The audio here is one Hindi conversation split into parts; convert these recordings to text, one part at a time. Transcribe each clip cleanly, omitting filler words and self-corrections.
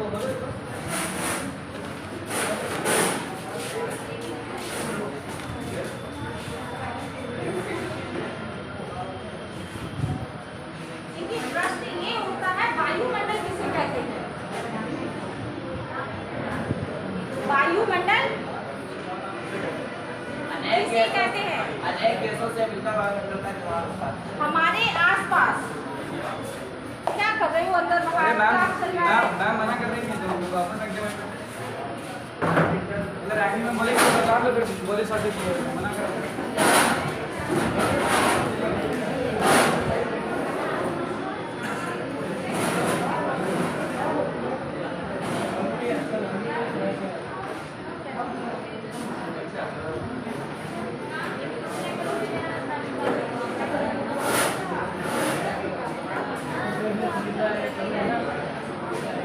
वायुमंडल किसे कहते हैं? अनेक गैसों से मिलकर वायुमंडल का निर्माण होता है। हमारे आसपास क्या कर रहे हो अंदर बाहर? मैम मना कर रही है तो वापस रख दे। अगर रैंकिंग में बोले तो बता दो, फिर बोले साथ मना कर।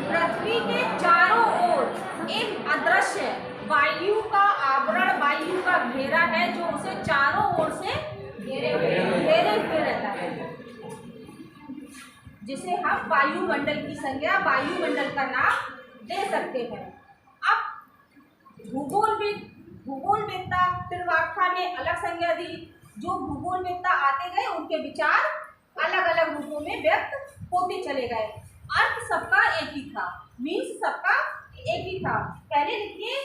पृथ्वी के चारों ओर एक अदृश्य वायु का आवरण, वायु का घेरा है जो उसे चारों ओर से घेरे हुए रहता है, जिसे हम वायुमंडल की संज्ञा, वायुमंडल का नाम दे सकते हैं। अब भूगोलवेत्ता त्रिवार्था ने अलग संज्ञा दी। जो भूगोलवेत्ता आते गए उनके विचार अलग अलग रूपों में व्यक्त होते चले गए। अर्थ सबका एक ही था, मीन्स सबका एक ही था। पहले लिखिए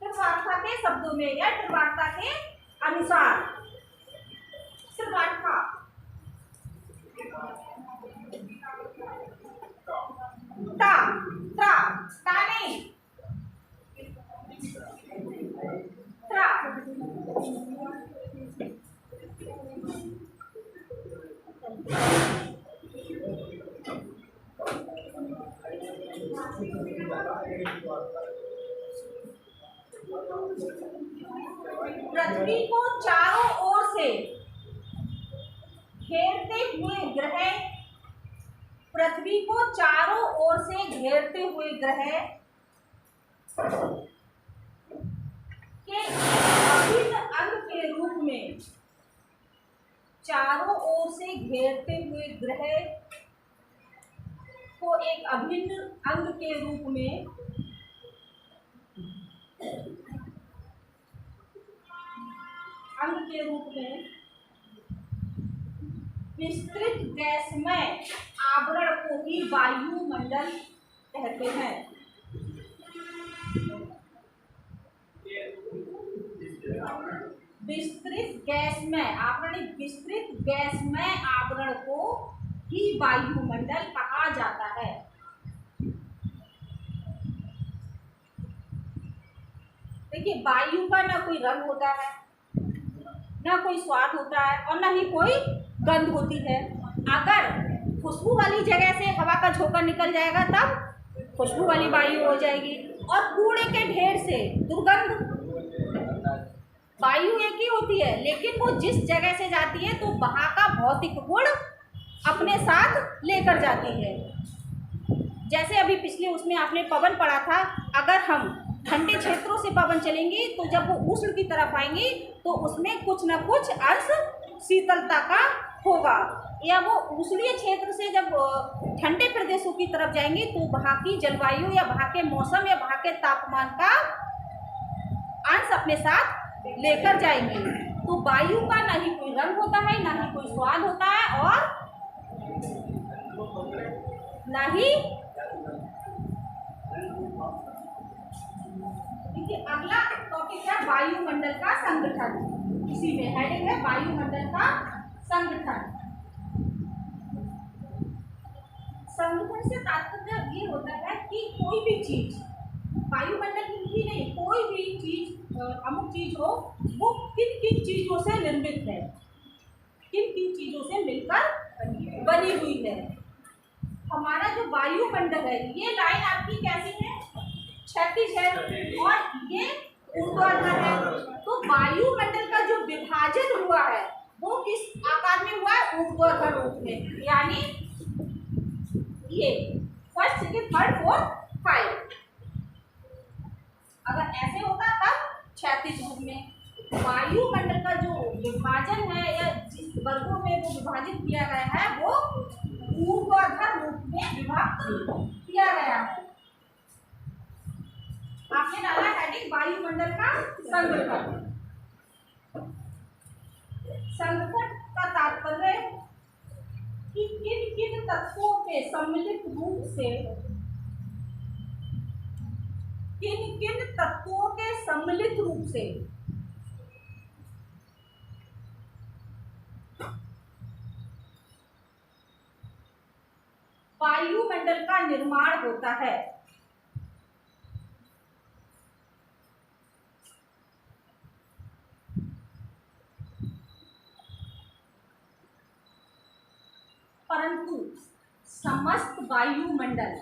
त्रिवार्था के शब्दों में या त्रिवार्था के अनुसार। त्रिवार्था ता ता ता नहीं त्रा पृथ्वी को चारों ओर से घेरते हुए ग्रह, पृथ्वी को चारों ओर से घेरते हुए ग्रह के अभिन्न अंग के रूप में, चारों ओर से घेरते हुए ग्रह को एक अभिन्न अंग के रूप में विस्तृत गैसमय आवरण को ही वायुमंडल कहते हैं। विस्तृत गैसमय आवरण, विस्तृत गैसमय आवरण को ही वायुमंडल कहा जाता है। देखिए, वायु का ना कोई रंग होता है, ना कोई स्वाद होता है और ना ही कोई गंध होती है। अगर खुशबू वाली जगह से हवा का झोंका निकल जाएगा तब खुशबू वाली वायु हो जाएगी, और कूड़े के ढेर से दुर्गंध। वायु एक ही होती है, लेकिन वो जिस जगह से जाती है तो वहाँ का भौतिक गुण अपने साथ लेकर जाती है। जैसे अभी पिछले उसमें आपने पवन पढ़ा था, अगर हम ठंडे क्षेत्रों से पवन चलेंगी तो जब वो उष्ण की तरफ आएंगी तो उसमें कुछ न कुछ अंश शीतलता का होगा, या वो उष्णीय क्षेत्र से जब ठंडे प्रदेशों की तरफ जाएंगी तो वहाँ की जलवायु या वहाँ के मौसम या वहाँ के तापमान का अंश अपने साथ लेकर जाएंगे। तो वायु का ना ही कोई रंग होता है, ना ही कोई स्वाद होता है, और ना ही अगला टॉपिक है वायुमंडल का संगठन। इसी में हेडिंग है वायुमंडल का संगठन। संगठन से तात्पर्य ये होता है कि कोई भी चीज, वायुमंडल ही नहीं, कोई भी चीज, अमुक चीज हो, वो किन किन चीजों से निर्मित है, किन किन चीजों से मिलकर बनी हुई है। हमारा जो वायुमंडल है, ये लाइन आपकी कैसी है? क्षैतिज है, और ये ऊर्ध्वाधर है। तो वायुमंडल का जो विभाजन हुआ है वो किस आकार में हुआ है? ऊर्ध्वाधर रूप में, यानी ये first, second, third, fourth, five. अगर ऐसे होता तब क्षैतिज रूप में। वायुमंडल का जो विभाजन है या जिस वर्गों में वो विभाजित किया गया है वो ऊर्ध्वाधर रूप में विभक्त किया गया है। आपने डाला हेडिंग वायुमंडल का संघटन। संघटन का तात्पर्य कि किन किन तत्वों के सम्मिलित रूप से, किन किन तत्वों के सम्मिलित रूप से वायुमंडल का निर्माण होता है। परंतु समस्त वायुमंडल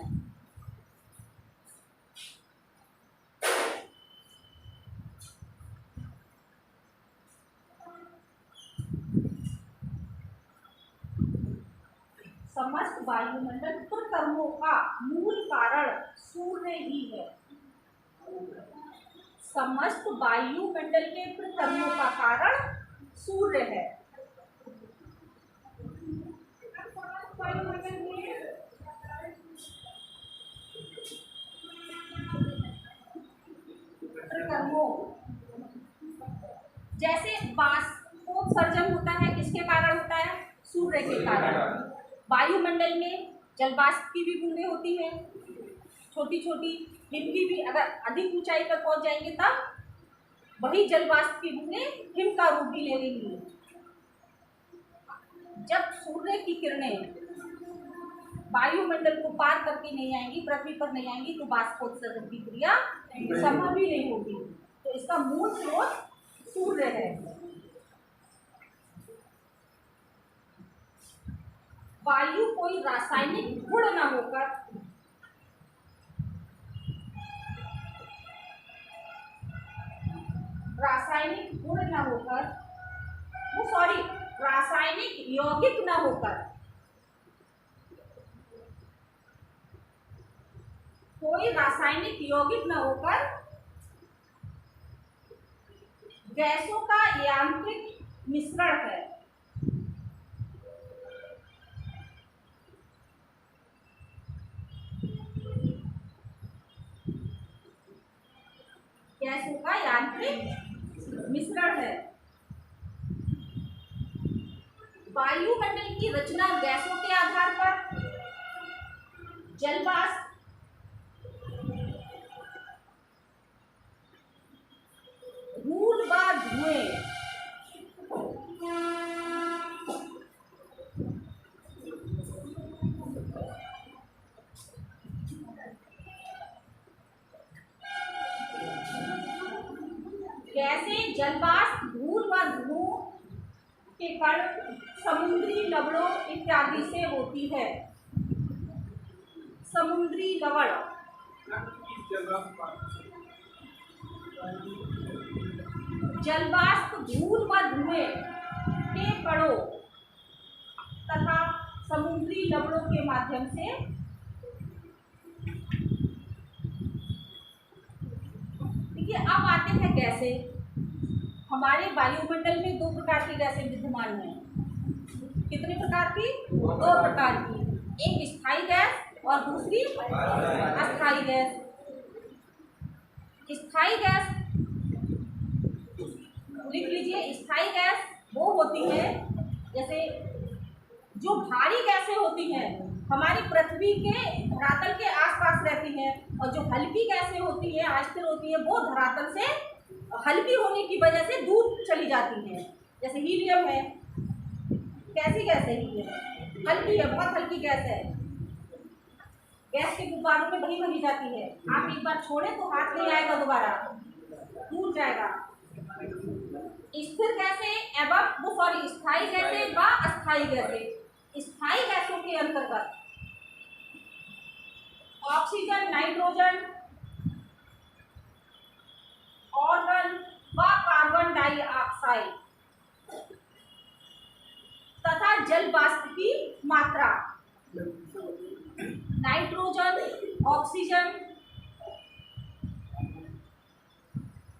प्रकर्मों का मूल कारण सूर्य ही है। समस्त वायुमंडल के प्रकर्मों का कारण सूर्य है। प्रकर्मों जैसे बाष्पोत्सर्जन होता है, किसके कारण होता है? सूर्य के कारण। वायुमंडल में जल वाष्प की भी बूंदें होती हैं, छोटी छोटी। हिम की भी, अगर अधिक ऊंचाई पर पहुंच जाएंगे तब वही जल वाष्प की बूंदें हिम का रूप भी ले लेंगी। जब सूर्य की किरणें वायुमंडल को पार करके नहीं आएंगी, पृथ्वी पर नहीं आएंगी, तो बाष्पोत्सर्जन की क्रिया संभव ही नहीं होगी। तो इसका मूल स्रोत सूर्य है। वायु कोई रासायनिक गुण न होकर रासायनिक यौगिक न होकर, कोई रासायनिक यौगिक न होकर गैसों का यांत्रिक मिश्रण है। गैसों का यांत्रिक मिश्रण है। वायुमंडल की रचना गैसों के आधार पर जल वाष्प, धूल व धुएं, गैसें, जल वाष्प, धूल व धुओं के कण, समुद्री लवणों इत्यादि से होती है। समुद्री लवण जल वाष्प, धूल व धुएं के कणों तथा समुद्री लवणों के माध्यम से देखिए। अब आते हैं गैसें। हमारे वायुमंडल में दो प्रकार की गैसें विद्यमान हैं। कितने प्रकार की? दो प्रकार की। एक स्थायी गैस और दूसरी अस्थायी गैस। स्थायी गैस लिख लीजिए। स्थायी गैस वो होती है, जैसे जो भारी गैसें होती हैं हमारी पृथ्वी के धरातल के आसपास रहती हैं, और जो हल्की गैसें होती हैं, अस्थिर होती हैं, वो धरातल से हल्की होने की वजह से दूर चली जाती हैं। जैसे हीलियम है, कैसी गैस है? हीलियम हल्की है, बहुत हल्की गैस है। गैस के गुब्बारों में बही बनी जाती है। आप एक बार छोड़े तो हाथ नहीं आएगा, दोबारा दूर जाएगा। स्थिर गैसें एवं स्थायी गैसें व अस्थायी गैसें। स्थायी गैसों के अंतर्गत ऑक्सीजन, नाइट्रोजन, ऑर्गन व कार्बन डाइऑक्साइड तथा जल वाष्प की मात्रा। नाइट्रोजन, ऑक्सीजन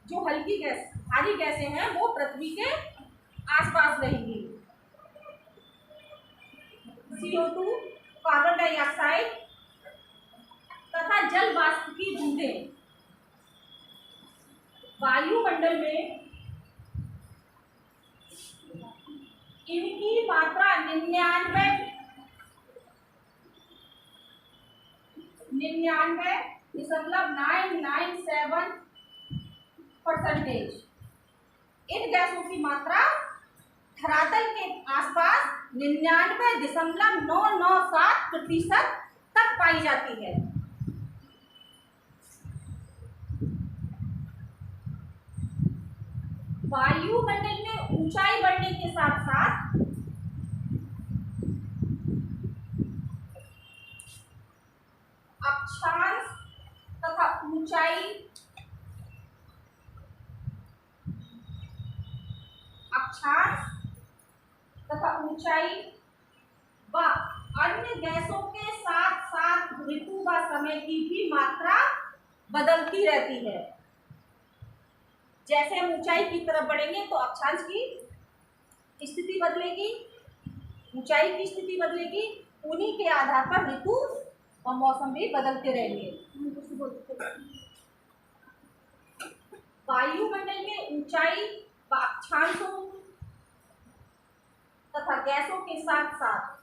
जो हल्की गैस, भारी गैसें हैं, वो पृथ्वी के आसपास रहेंगी। CO2, कार्बन डाइऑक्साइड तथा जल वाष्प की बूंदें वायुमंडल में इनकी मात्रा 99.997%। इन गैसों की मात्रा धरातल के आसपास 99.997% तक पाई जाती है। वायुमंडल में ऊंचाई बढ़ने के साथ साथ अक्षांश तथा ऊंचाई व अन्य गैसों के साथ साथ ऋतु व समय की भी मात्रा बदलती रहती है। जैसे हम ऊंचाई की तरफ बढ़ेंगे तो अक्षांश की स्थिति बदलेगी, ऊंचाई की स्थिति बदलेगी, उन्हीं के आधार पर ऋतु और मौसम भी बदलते रहेंगे। वायुमंडल में ऊंचाई व अक्षांशों तथा गैसों के साथ साथ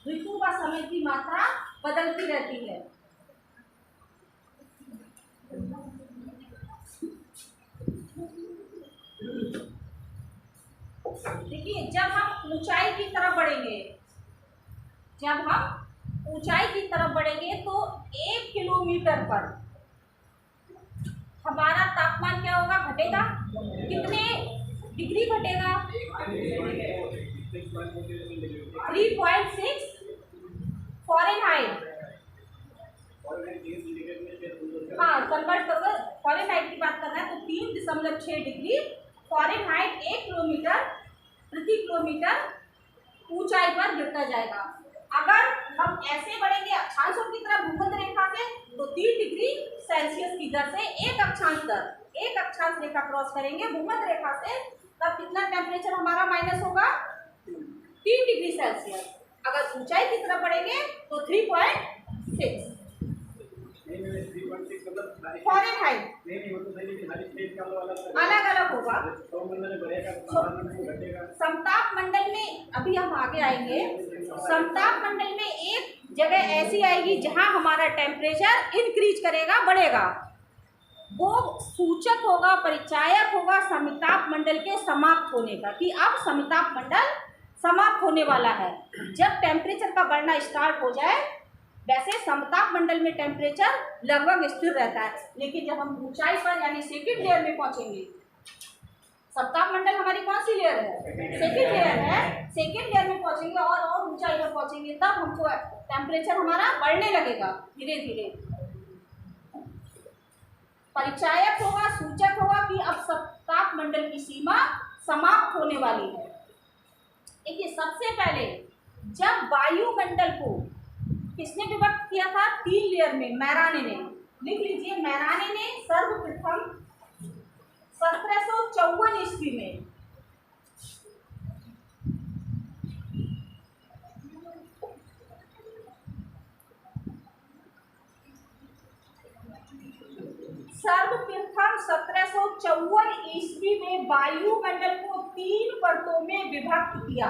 ऋतु व समय की मात्रा बदलती रहती है। देखिए, जब हम ऊंचाई की तरफ बढ़ेंगे तो 1 किलोमीटर पर हमारा तापमान क्या होगा, घटेगा। कितने डिग्री घटेगा? 3.6 फ़ारेनहाइट। हाँ, कन्वर्ट करो, फ़ारेनहाइट की बात कर रहे हैं तो 3.6 डिग्री फ़ारेनहाइट 1 किलोमीटर प्रति किलोमीटर ऊंचाई पर गिरता जाएगा। अगर हम ऐसे बढ़ेंगे अक्षांशों की तरफ भूमध्य रेखा से तो 3 डिग्री सेल्सियस की दर से एक अक्षांश रेखा क्रॉस करेंगे भूमध्य रेखा से, तब कितना टेम्परेचर हमारा माइनस होगा? 3 डिग्री सेल्सियस। अगर ऊंचाई की तरफ बढ़ेंगे तो 3.6 फ़ारेनहाइट। अलग अलग होगा। समताप मंडल में अभी हम आगे आएंगे। समताप मंडल में एक जगह ऐसी आएगी जहां हमारा टेम्परेचर इंक्रीज करेगा, बढ़ेगा। वो सूचक होगा, परिचायक होगा समताप मंडल के समाप्त होने का, कि अब समताप मंडल समाप्त होने वाला है। जब टेम्परेचर का बढ़ना स्टार्ट हो जाए, वैसे समताप मंडल में टेम्परेचर लगभग स्थिर रहता है, लेकिन जब हम ऊंचाई पर यानी सेकंड लेयर में पहुंचेंगे, समताप मंडल हमारी कौन सी लेयर है? सेकंड लेयर है। सेकंड लेयर में पहुंचेंगे और ऊंचाई पर पहुंचेंगे, तब हमको टेम्परेचर हमारा बढ़ने लगेगा धीरे धीरे। परिचायक होगा, सूचक होगा कि अब समताप मंडल की सीमा समाप्त होने वाली है। देखिए, सबसे पहले जब वायुमंडल को किसने विभक्त किया था? 3 लेयर में मैराने ने। लिख लीजिए, मैराने ने सर्वप्रथम 1754 ईस्वी में वायुमंडल को 3 परतों में विभक्त किया।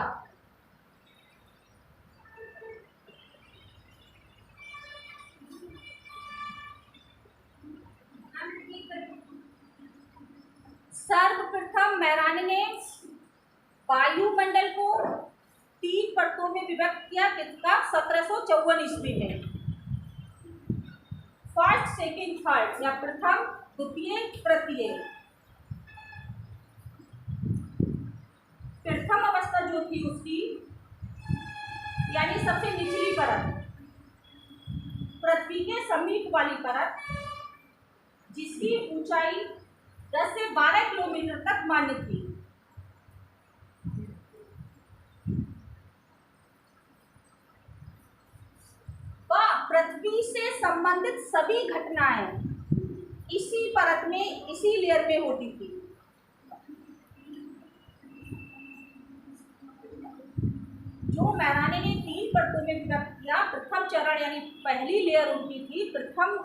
सर्वप्रथम मैराने ने वायुमंडल को 3 परतों में विभक्त किया। किसका? 1754 ईस्वी में। फर्स्ट, सेकंड, थर्ड, या प्रथम, द्वितीय, तृतीय। प्रथम अवस्था जो थी उसकी यानी सबसे निचली परत, पृथ्वी के समीप वाली परत, जिसकी ऊंचाई 10 से 12 किलोमीटर तक मान्य थी। वह पृथ्वी से संबंधित सभी घटनाएं इसी परत में, इसी लेयर में होती थी। जो मैराने ने 3 परतों में व्यक्त किया। प्रथम चरण यानी पहली लेयर उनकी थी, प्रथम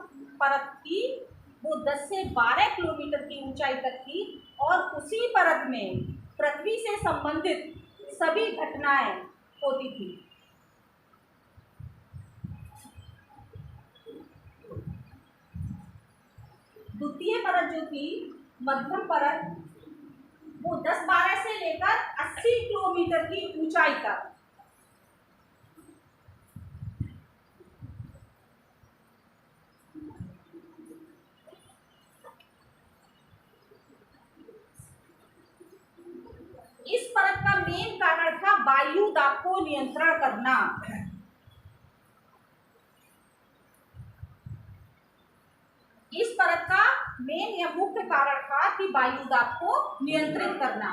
परत की, वो 10 से 12 किलोमीटर की ऊंचाई तक थी और उसी परत में पृथ्वी से संबंधित सभी घटनाएं होती थी। द्वितीय परत जो थी, मध्यम परत, वो 10-12 से लेकर 80 किलोमीटर की ऊंचाई तक। इस परत का मेन कारण था वायु दाब को नियंत्रण करना। इस परत का मेन या मुख्य कारण था कि वायु दाब को नियंत्रित करना।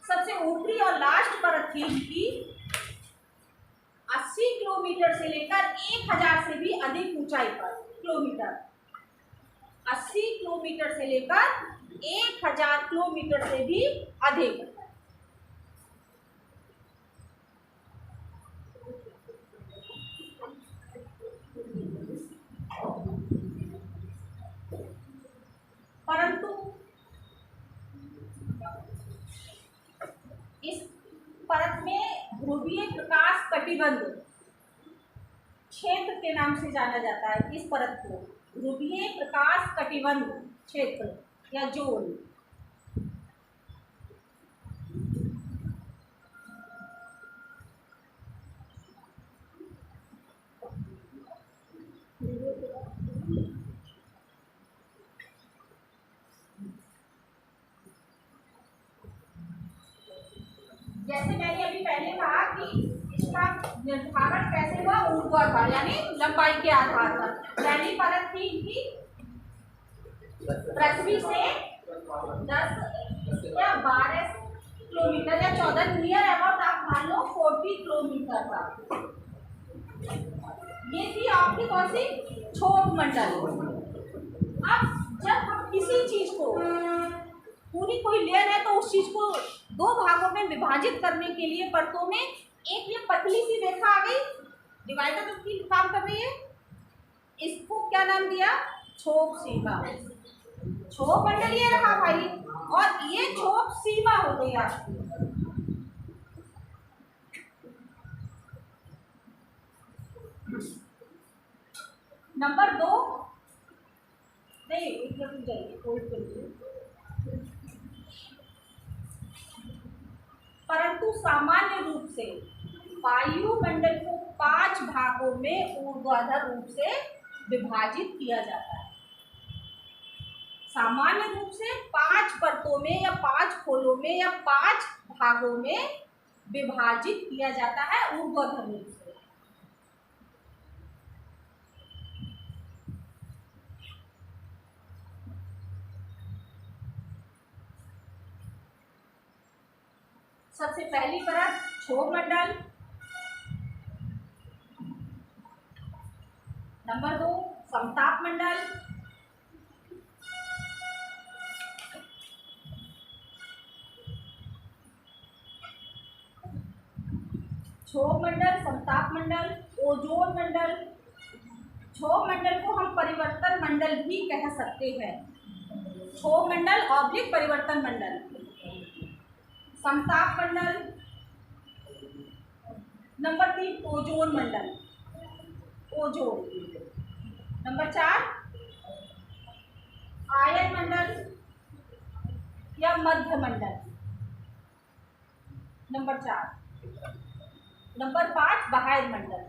सबसे ऊपरी और लास्ट परत थी इनकी 80 किलोमीटर से लेकर 1000 से भी अधिक ऊंचाई पर किलोमीटर। 80 किलोमीटर से लेकर 1000 किलोमीटर से भी अधिक। परंतु इस परत में ध्रुवीय प्रकाश कटिबंध क्षेत्र के नाम से जाना जाता है। इस परत को ध्रुवीय प्रकाश कटिबंध क्षेत्र या जोन। जैसे मैंने अभी पहले कहा कि इसका निर्धारण कैसे हुआ, ऊर्ध्वाधर यानी लंबाई के आधार पर। पहली परत थी इनकी पृथ्वी से 10 या 12 किलोमीटर या 14 नियर अबाउट आप मान लो 40 किलोमीटर का। ये थी आपकी कौन सी, छोट मंडल। अब जब हम किसी चीज को, पूरी कोई लेयर है तो उस चीज को 2 भागों में विभाजित करने के लिए परतों में एक ये पतली सी रेखा आ गई, डिवाइडर की काम कर रही है। इसको क्या नाम दिया, छोप सीमा। छोप मंडल ये रहा भाई, और ये छोप सीमा हो गई आपकी। नंबर 2 नहीं, एक मिनट जाइए, कोई परंतु सामान्य रूप से वायुमंडल को 5 भागों में ऊर्ध्वाधर रूप से विभाजित किया जाता है। सामान्य रूप से 5 परतों में या 5 खोलों में या 5 भागों में विभाजित किया जाता है ऊर्ध्वाधर रूप से। सबसे पहली परत क्षोभ मंडल, नंबर 2 समताप मंडल, क्षोभ मंडल, समताप मंडल, ओजोन मंडल। क्षोभ मंडल को हम परिवर्तन मंडल भी कह सकते हैं। क्षोभ मंडल ऑब्लिक परिवर्तन मंडल। समताप मंडल, नंबर 3 ओजोन मंडल, ओजोन। नंबर 4 आयन मंडल या मध्य मंडल, नंबर 4। नंबर 5 बाह्य मंडल।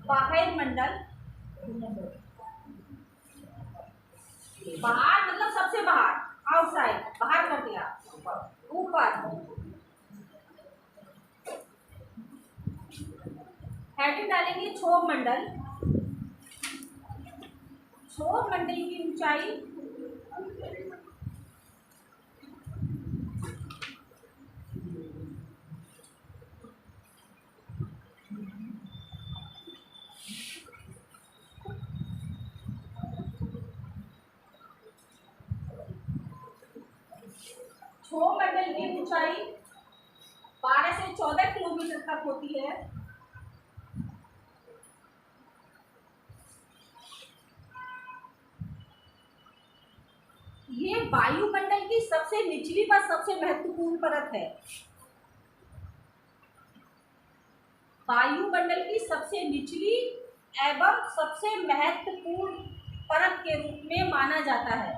बाह्य मंडल, बाहर मतलब सबसे बाहर, आउटसाइड, बाहर कर दिया, ऊपर। हेडिंग डालेंगे क्षोभ मंडल। क्षोभ मंडल की ऊंचाई क्षोभ मंडल की ऊंचाई 12 से 14 किलोमीटर तक होती है। ये वायुमंडल की सबसे निचली व सबसे महत्वपूर्ण परत है। वायुमंडल की सबसे निचली एवं सबसे महत्वपूर्ण परत के रूप में माना जाता है।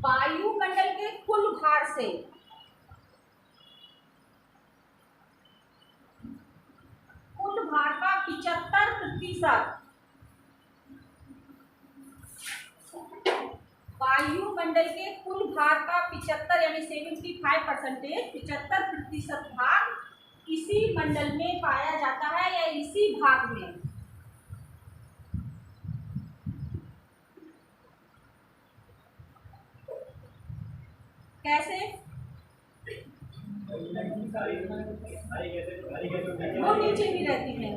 वायुमंडल के कुल भार से कुल भार का 75% वायुमंडल के कुल भार का 75 यानी 75% भाग इसी मंडल में पाया जाता है या इसी भाग में। कैसे? वो नीचे भी रहती है,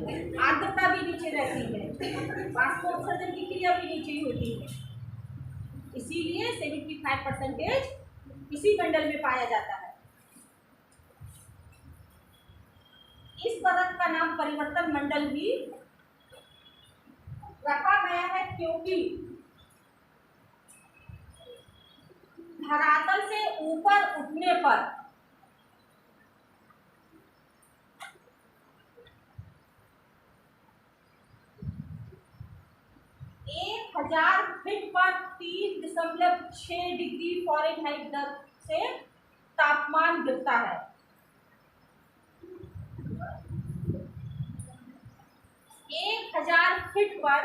आर्द्रता भी नीचे रहती है, वाष्पोत्सर्जन की क्रिया भी नीचे ही होती है, इसीलिए 75% इसी मंडल में पाया जाता है। इस परत का नाम परिवर्तन मंडल भी रखा गया है क्योंकि धरातल से ऊपर उठने पर एक 1000 फीट पर 3.6 डिग्री फ़ारेनहाइट दर से तापमान गिरता है। 1000 फीट पर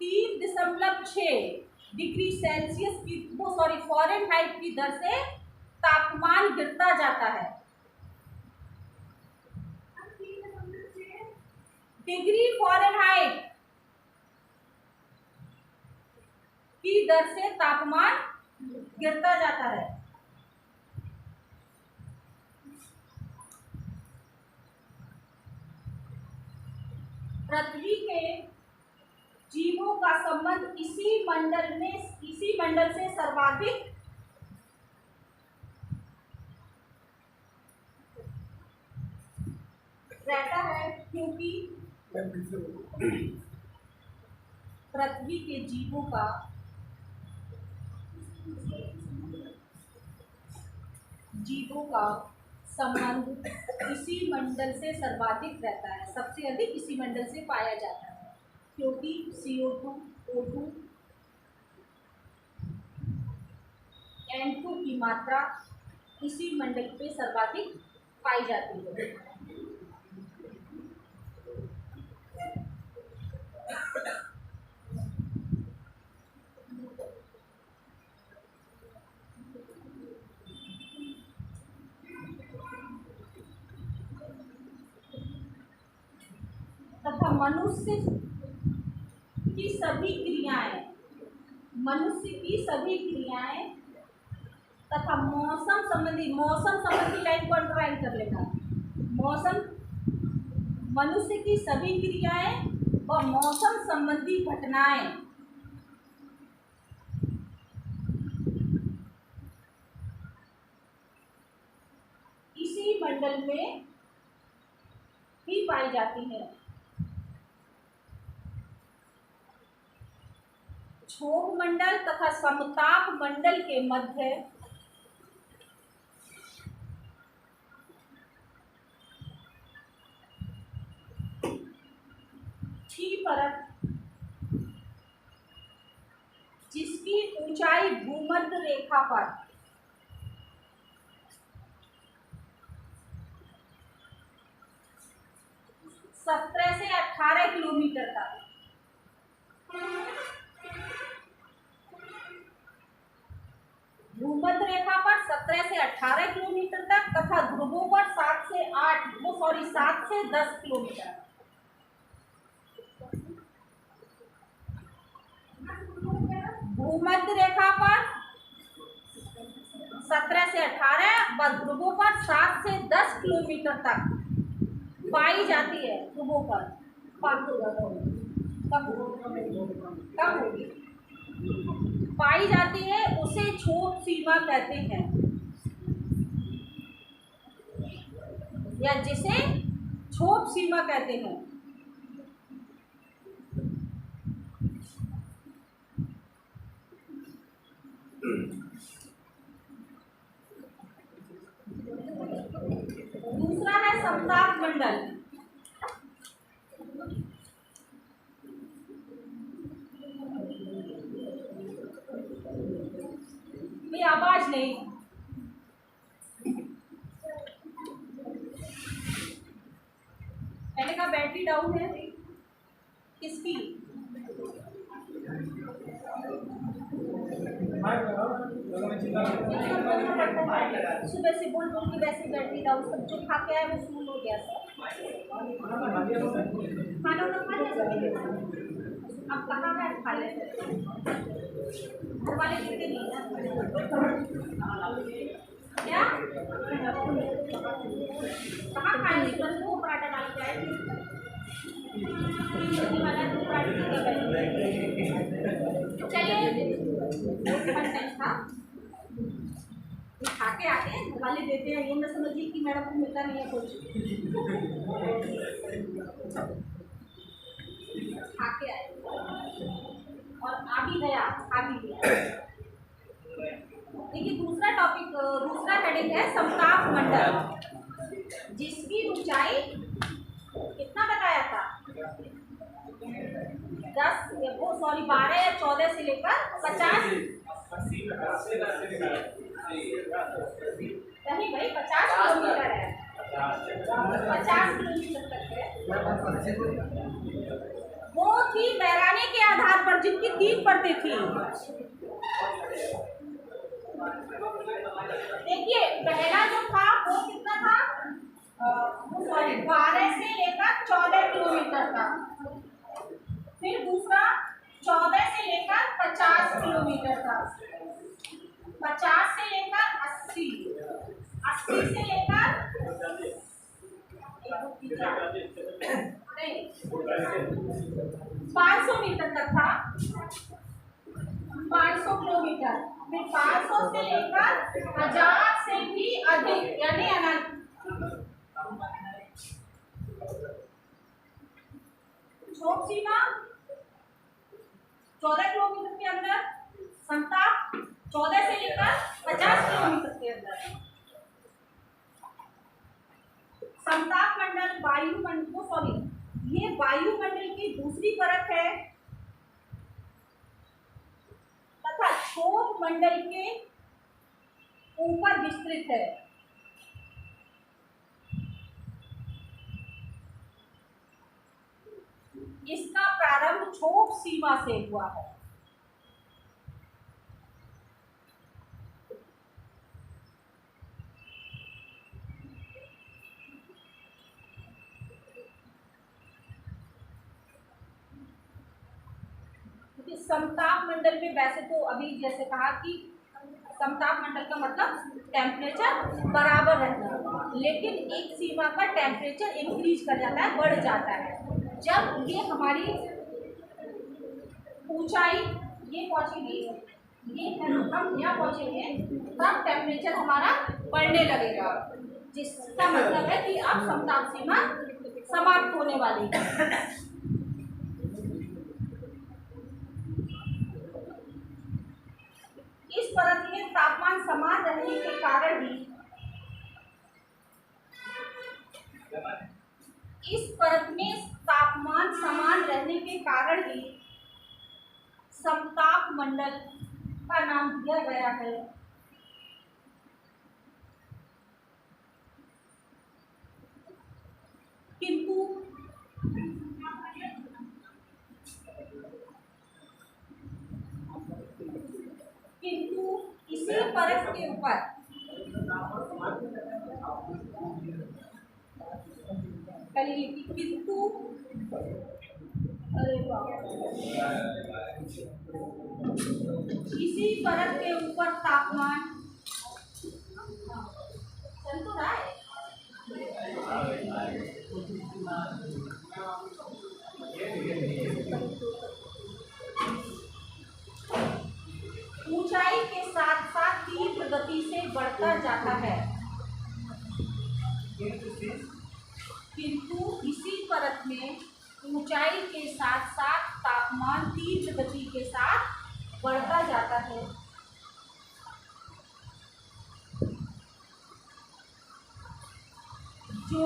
3.6 डिग्री सेल्सियस की फ़ारेनहाइट की दर से तापमान गिरता जाता है। डिग्री फ़ारेनहाइट की दर से तापमान गिरता जाता है। पृथ्वी के जीवों का संबंध इसी मंडल से सर्वाधिक रहता है क्योंकि पृथ्वी के जीवों का संबंध इसी मंडल से सर्वाधिक रहता है, सबसे अधिक इसी मंडल से पाया जाता है क्योंकि CO2, O2, N2 की मात्रा इसी मंडल पे सर्वाधिक पाई जाती है। तथा मनुष्य की सभी क्रियाएं तथा मौसम संबंधी लाइन को अंडरलाइन कर लेना। मनुष्य की सभी क्रियाएं व मौसम संबंधी घटनाएं इसी मंडल में ही पाई जाती है। क्षोभ मंडल तथा समताप मंडल के मध्य परत जिसकी ऊंचाई भूमध्य रेखा पर 17 से 18 किलोमीटर तक भूमध्य रेखा पर 17 से 18 किलोमीटर तक तथा ध्रुवों पर 7 से 10 किलोमीटर। भूमध्य रेखा पर 17 से 18 ध्रुवों पर 7 से 10 किलोमीटर तक पाई जाती है। ध्रुवों पर कब होगी पाई जाती है, उसे क्षोभ सीमा कहते हैं, या जिसे क्षोभ सीमा कहते हैं। दूसरा है समताप मंडल। ये आवाज नहीं, पहले का बैटरी डाउन है किसकी? सुबह से बोल बोल के वैसे बैटरी डाउन, सब जो खा के आया वो फूल हो गया सर। खाना वाना खा लिया? अब कहाँ है खा ले, घर वाले देते नहीं ना क्या? कहाँ खाएंगे? बस वो पराठा डाल के आए वाला दो पराठे। चलिए था खा के आके वाले देते हैं, ये ना समझिए कि मैडम को मिलता नहीं है कुछ। खा के आए और आ भी गया, खा भी गया। देखिए दूसरा टॉपिक, दूसरा हेडिंग है समताप मंडल, जिसकी ऊंचाई कितना बताया था? 12 या 14 से लेकर 50 नहीं भाई 50 किलोमीटर है, 50 किलोमीटर तक है। वो थी बैरानी के आधार पर, जिनकी 3 परतें थी। देखिए पहला जो था वो कितना था? 12 से लेकर 14 किलोमीटर था। फिर दूसरा 14 से लेकर 50 किलोमीटर था। 50 से लेकर 80, 80 से लेकर 500 मीटर तक था। 500 किलोमीटर, फिर 500 से लेकर 1000 से भी अधिक यानी अनंत। क्षोभ सीमा 14 किलोमीटर के अंदर, समताप 14 से लेकर 50 किलोमीटर के अंदर। समताप मंडल वायुमंडल, ये वायुमंडल की दूसरी परत है तथा क्षोभ मंडल के ऊपर विस्तृत है। इसका प्रारंभ क्षोभ सीमा से हुआ है। समताप मंडल में वैसे तो अभी जैसे कहा कि समताप मंडल का मतलब टेम्परेचर बराबर रहना, लेकिन एक सीमा पर टेम्परेचर इंक्रीज कर जाता है, बढ़ जाता है। जब ये हमारी ऊंचाई ये पहुंचेगी, ये हम यहाँ पहुंचेंगे, तब टेम्परेचर हमारा बढ़ने लगेगा, जिसका मतलब है कि अब समताप सीमा समाप्त होने वाली है। इस परत में तापमान समान रहने के कारण ही समताप मंडल का नाम दिया गया है। किंतु इसी परत के ऊपर किंतु इसी परत के ऊपर तापमान गति से बढ़ता जाता है, किंतु इसी परत में ऊंचाई के साथ साथ तापमान तीव्र गति के साथ बढ़ता जाता है। जो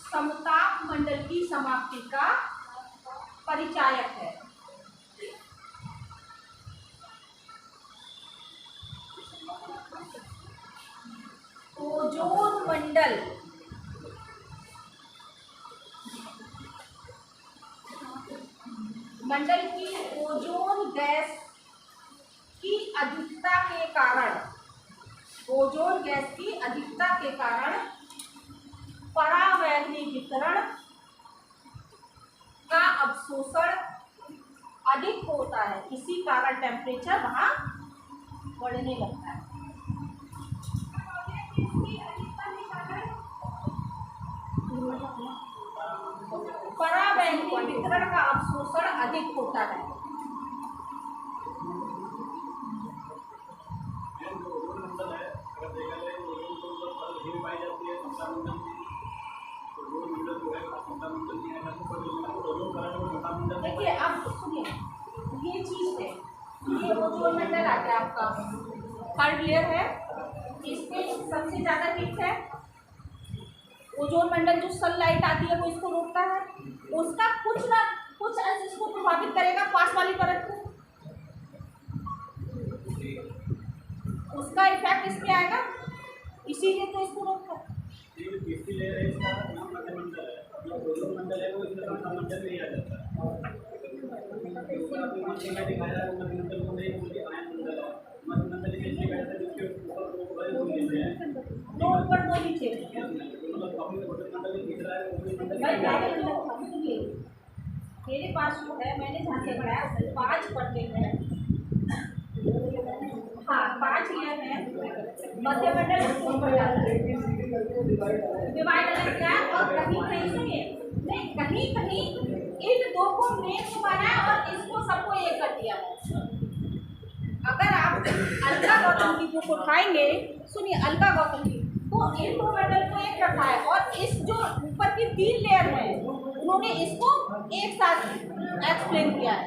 समताप मंडल की समाप्ति का परिचायक है। ओजोन मंडल की ओजोन गैस की अधिकता के कारण, ओजोन गैस की अधिकता के कारण परावैंगनी विकिरण का अवशोषण अधिक होता है। इसी कारण टेम्परेचर वहाँ बढ़ने लगता है। परावैंगनी विकिरण का अवशोषण अधिक होता है। देखिए अब सुनिए, ये चीज है, ये ओजोन मंडल आ गया आपका, थर्ड लेयर है, इसमें सबसे ज्यादा हीट है। ओजोन मंडल जो सनलाइट आती है वो इसको रोकता है, उसका कुछ ना कुछ ऐसे इसको प्रभावित करेगा पास वाली परत को, उसका इफेक्ट इस पे आएगा, इसीलिए तो इसको रोकता है। दो ऊपर दो नीचे, मेरे पास जो है मैंने जहाँ से पढ़ाया उसमें 5 पढ़ते हैं। हाँ 5 लेयर है, मध्य मंडल डिवाइड अलग किया और कहीं कहीं सुनिए नहीं, कहीं कहीं इन दो को मेन बनाया और इसको सबको एक कर दिया। अगर आप अलका गौतम की बुक उठाएंगे, सुनिए अलका गौतम की, तो इन दो मंडल को एक रखा है और इस जो ऊपर की 3 लेयर है उन्होंने इसको एक साथ एक्सप्लेन किया है।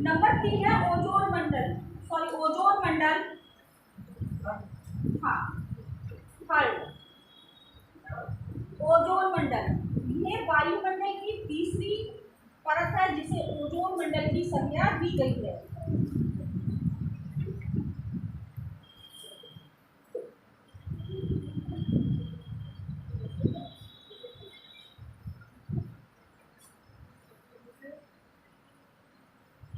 नंबर 3 है ओजोन मंडल, सॉरी ओजोन मंडल, हाँ थर्ड ओजोन मंडल, ये वायुमंडल की तीसरी परत है जिसे ओजोन मंडल की संज्ञा दी गई है।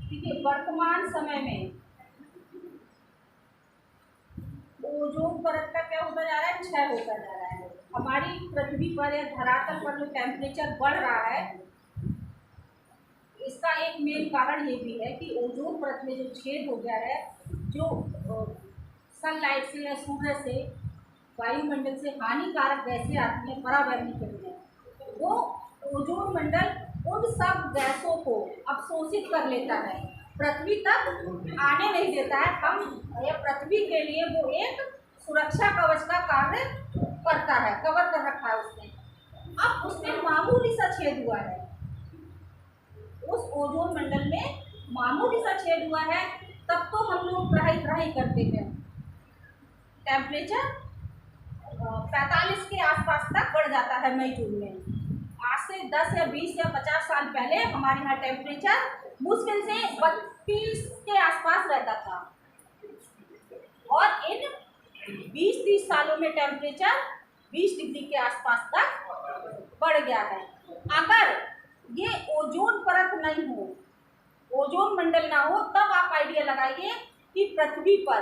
ठीक है, वर्तमान समय में ओजोन परत का क्या होता जा रहा है, क्षय होता जा रहा है। हमारी पृथ्वी पर या धरातल पर जो टेम्परेचर बढ़ रहा है, इसका एक मेन कारण ये भी है कि ओजोन परत में जो छेद हो गया है, जो सनलाइट से या सूर्य से वायुमंडल से हानिकारक गैसें आती हैं परावैंगनी किरणें, वो ओजोन मंडल उन सब गैसों को अवशोषित कर लेता है, पृथ्वी तक आने नहीं देता है। हम पृथ्वी के लिए वो एक सुरक्षा कवच का कार्य करता है, कवर कर रखा है उसने। अब उसमें मामूली सा छेद हुआ है, उस ओजोन मंडल में मामूली सा छेद हुआ है, तब तो हम लोग त्राही करते हैं। टेम्परेचर 45 के आसपास तक बढ़ जाता है मई जून में। आज से 10 या 20 या 50 साल पहले हमारे यहाँ टेम्परेचर मुश्किल से 32 के आसपास रहता था और इन 20-30 सालों में टेम्परेचर 20 डिग्री के आसपास तक बढ़ गया है। अगर ये ओजोन परत नहीं हो, ओजोन मंडल ना हो, तब आप आइडिया लगाइए कि पृथ्वी पर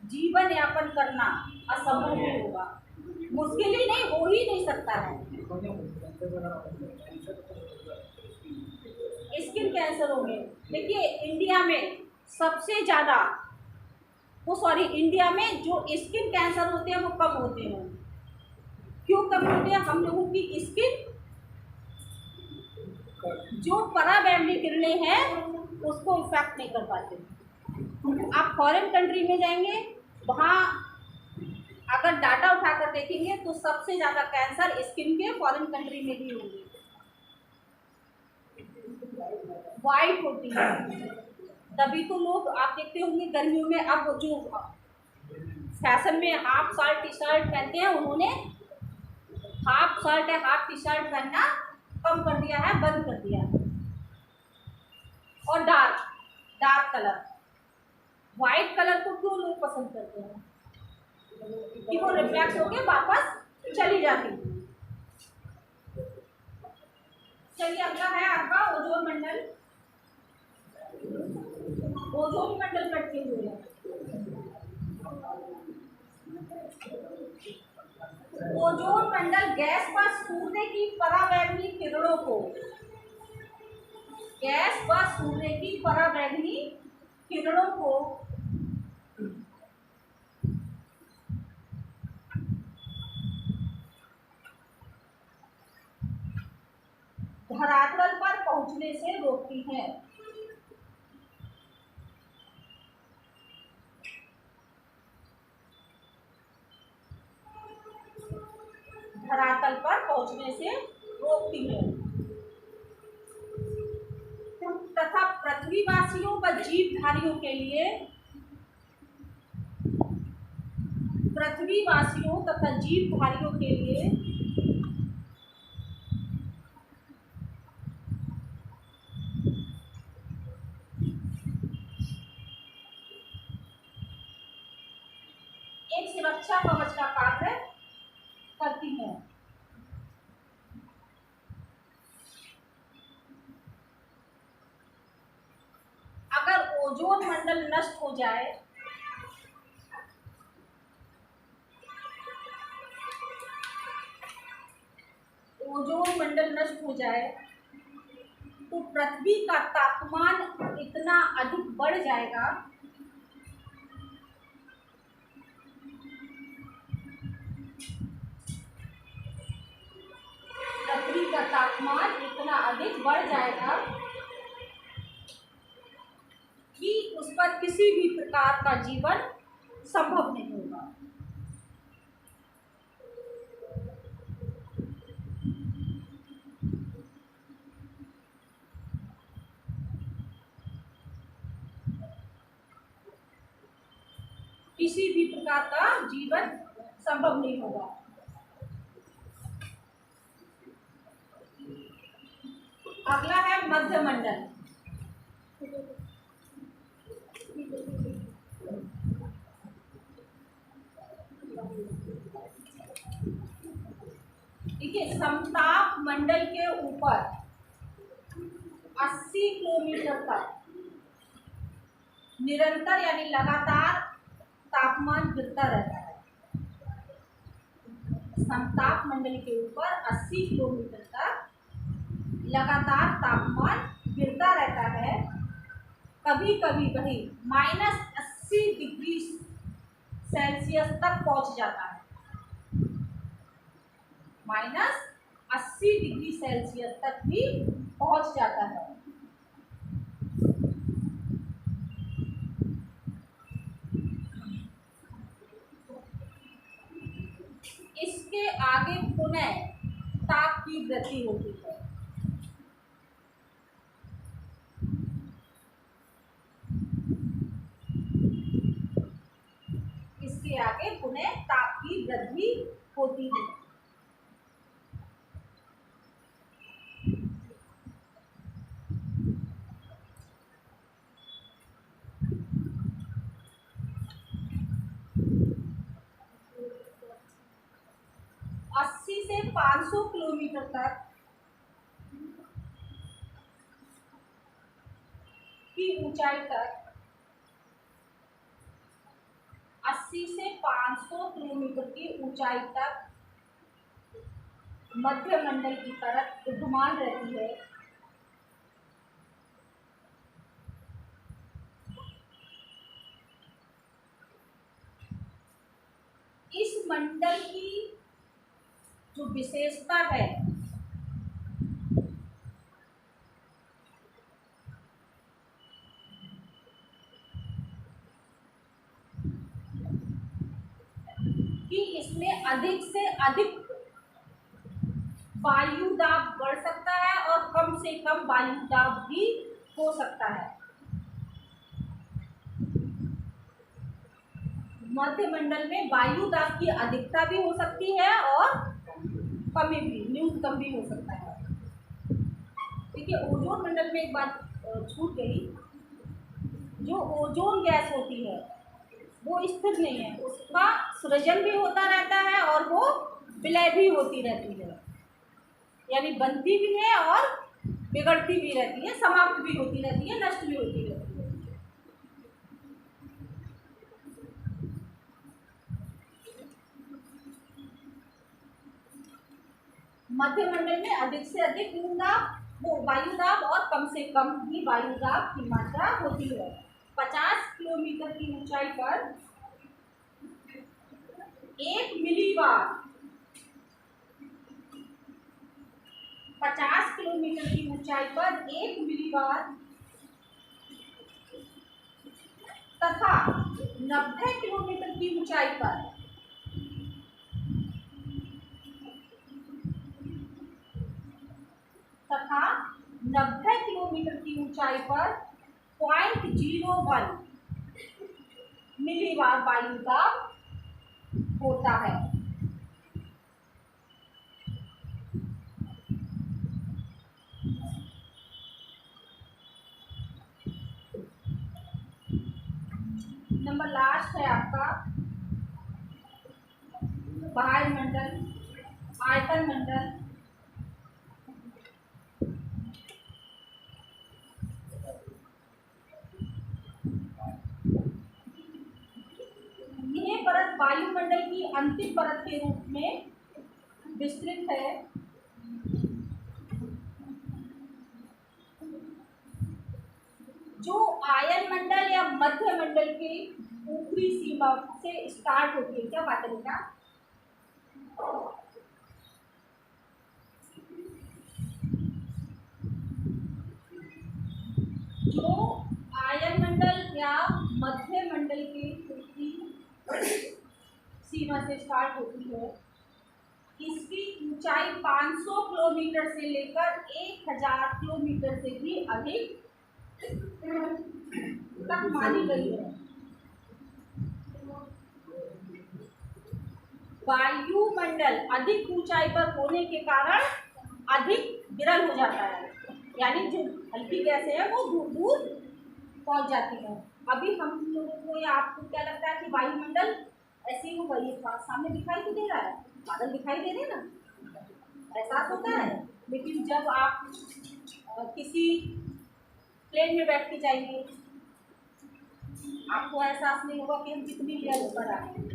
जीवन यापन करना असंभव होगा, मुश्किल ही नहीं, हो ही नहीं सकता है। स्किन कैंसर हो गए, देखिए इंडिया में सबसे ज़्यादा इंडिया में जो स्किन कैंसर होते हैं वो कम होते हैं। क्यों कम होते हैं? हम लोगों की स्किन जो पराबैंगनी किरणें हैं उसको इफेक्ट नहीं कर पाते। आप फॉरेन कंट्री में जाएंगे, वहाँ अगर डाटा उठाकर देखेंगे तो सबसे ज़्यादा कैंसर स्किन के फॉरेन कंट्री में भी होंगे, वाइट होती है। तभी तो लोग आप देखते होंगे गर्मियों में अब जो फैशन में हाफ शर्ट टी शर्ट पहनते हैं, उन्होंने हाफ शर्ट है हाफ टी शर्ट पहनना कम कर दिया है, बंद कर दिया है। और dark dark colour, white colour को क्यों लोग पसंद करते हैं कि वो रिफ्लेक्ट होके वापस चली जाती है। चलिए अगला है आपका ओजोन मंडल। ओजोन मंडल कटते हुए है। ओजोन मंडल गैस व सूर्य की पराबैंगनी किरणों को, गैस व सूर्य की पराबैंगनी किरणों को धरातल पर पहुंचने से रोकती है। धरातल पर पहुंचने से रोकती है तथा पृथ्वीवासियों व जीवधारियों के लिए, पृथ्वीवासियों तथा जीवधारियों के लिए एक सुरक्षा कवच का कार्य करती है। अगर ओजोन मंडल नष्ट हो जाए, ओजोन मंडल नष्ट हो जाए तो पृथ्वी का तापमान इतना अधिक बढ़ जाएगा, पृथ्वी का तापमान इतना अधिक बढ़ जाएगा कि उस पर किसी भी प्रकार का जीवन संभव नहीं होगा। किसी भी प्रकार का जीवन संभव नहीं होगा। अगला है मध्य मंडल। देखिए, समताप मंडल के ऊपर 80 किलोमीटर तक निरंतर यानी लगातार तापमान गिरता रहता है। समताप मंडल के ऊपर 80 किलोमीटर तक लगातार तापमान गिरता रहता है। कभी कभी वही -80 डिग्री सेल्सियस तक पहुंच जाता है, -80 डिग्री सेल्सियस तक भी पहुंच जाता है। इसके आगे पुनः ताप की वृद्धि होती है। इसके आगे पुनः ताप की वृद्धि होती है। से 500 किलोमीटर तक की ऊंचाई तक, 80 से 500 किलोमीटर की ऊंचाई तक मध्य मंडल की परत विद्यमान रहती है। इस मंडल की जो विशेषता है कि इसमें अधिक से अधिक वायु दाब बढ़ सकता है और कम से कम वायु दाब भी हो सकता है। मध्यमंडल में वायु दाब की अधिकता भी हो सकती है और कमी भी, न्यूनतम भी हो सकता है। देखिए, ओजोन मंडल में एक बात छूट गई, जो ओजोन गैस होती है वो स्थिर नहीं है, उसका सृजन भी होता रहता है और वो विलय भी होती रहती है, यानी बनती भी है और बिगड़ती भी रहती है, समाप्त भी होती रहती है, नष्ट भी होती रहती है। मध्यमंडल में अधिक से अधिक वायु दाब और कम से कम ही वायु दाब की मात्रा होती है। 50 किलोमीटर की ऊंचाई पर 1 मिलीबार, 50 किलोमीटर की ऊंचाई पर 1 मिलीबार तथा 90 किलोमीटर की ऊंचाई पर 90 किलोमीटर की ऊंचाई पर 0.01 मिलीबार वायु दाब होता है। नंबर लास्ट है आपका बाह्य मंडल, आयतन मंडल। यह परत वायुमंडल की अंतिम परत के रूप में विस्तृत है। जो आयन मंडल या मध्य मंडल के ऊपरी सीमा से स्टार्ट होती है, क्या बात है बेटा? जो आयन मंडल या मध्य मंडल के ऊपरी सीमा से स्टार्ट होती है, इसकी ऊंचाई 500 किलोमीटर से लेकर 1000 किलोमीटर से भी अधिक तक मानी गई है। वायुमंडल अधिक ऊंचाई पर होने के कारण अधिक विरल हो जाता है, यानी जो हल्की गैसें हैं वो दूर दूर पहुंच जाती हैं। अभी हम लोगों को या आपको क्या लगता है कि वायुमंडल ऐसे ही होगा, ये सामने दिखाई तो दे रहा है, बादल दिखाई दे रहे हैं ना, एहसास होता है। लेकिन जब आप किसी प्लेन में बैठ के जाएंगे, आपको एहसास नहीं होगा कि हम कितनी लेयर ऊपर आए हैं।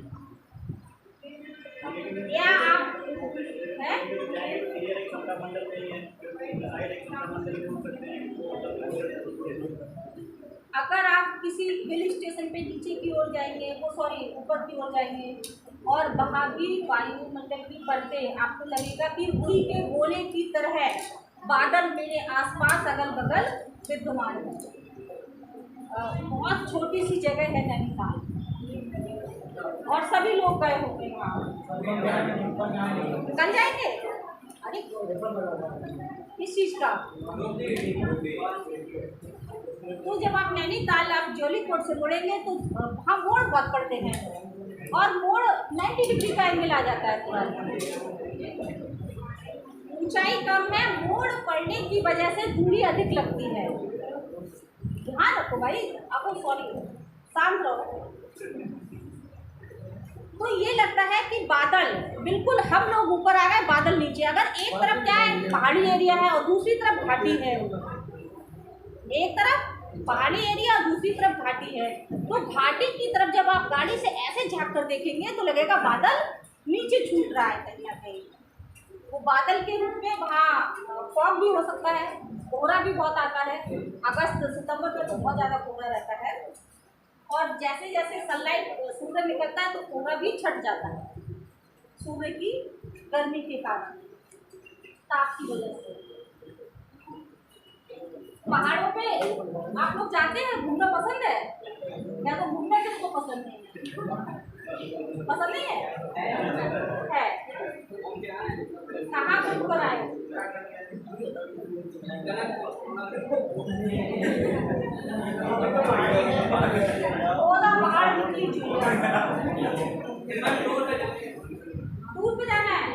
या आप है अगर आप किसी हिल स्टेशन पे नीचे की ओर जाएंगे, वो सॉरी ऊपर की ओर जाएंगे और वहाँ भी वायुमंडल की परतें, आपको लगेगा कि रुई के गोले की तरह बादल मेरे आसपास अगल बगल विद्यमान है। बहुत छोटी सी जगह है नैनीताल और सभी लोग गए होंगे वहाँ। कल जाएंगे? अरे किस चीज़ का? तो जब आप नैनीताल आप जोली कोट से मुड़ेंगे तो वहाँ मोड़ बहुत पड़ते हैं और मोड़ 90 डिग्री का एंगल आ जाता है पूरा। ऊंचाई कम है, मोड़ पड़ने की वजह से दूरी अधिक लगती है। ध्यान रखो भाई, आपको सॉरी शांत रहो। तो ये लगता है कि बादल बिल्कुल हम लोग ऊपर आ गए, बादल नीचे। अगर एक तरफ क्या है पहाड़ी एरिया है और दूसरी तरफ घाटी है, एक तरफ पहाड़ी एरिया और दूसरी तरफ घाटी है, तो घाटी की तरफ जब आप गाड़ी से ऐसे झाँक कर देखेंगे तो लगेगा बादल नीचे छूट रहा है कहीं ना कहीं। वो बादल के रूप में वहाँ फॉग भी हो सकता है, कोहरा भी बहुत आता है। अगस्त सितंबर में तो बहुत ज़्यादा कोहरा रहता है और जैसे जैसे सनलाइट सूर्य निकलता है तो कोहरा भी छट जाता है सूर्य की गर्मी के कारण, ताप की वजह से। पहाड़ों पे आप लोग जाते हैं, घूमना पसंद है या तो घूमना किसको पसंद नहीं है? पसंद नहीं है? है। कहाँ घूम कर आए? ओला पहाड़ निकली टूर पे जाना है।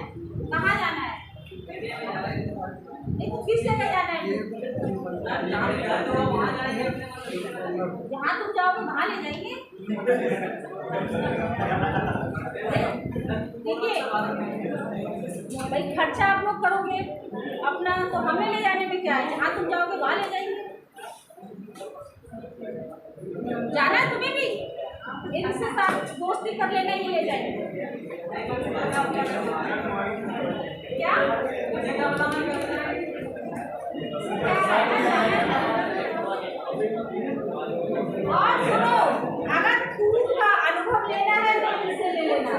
कहाँ जाना है? देखो किस जगह जाना है? जहाँ तुम जाओगे वहाँ ले जाएंगे। देखिए भाई, खर्चा आप लोग करोगे अपना, तो हमें ले जाने में क्या है? जहाँ तुम जाओगे वहाँ ले जाएंगे। जाना है तुम्हें भी? इनसे साथ दोस्ती कर लेना, ही ले जाएंगे। क्या? और सुनो, अगर टूर का अनुभव लेना है तो इससे ले लेना,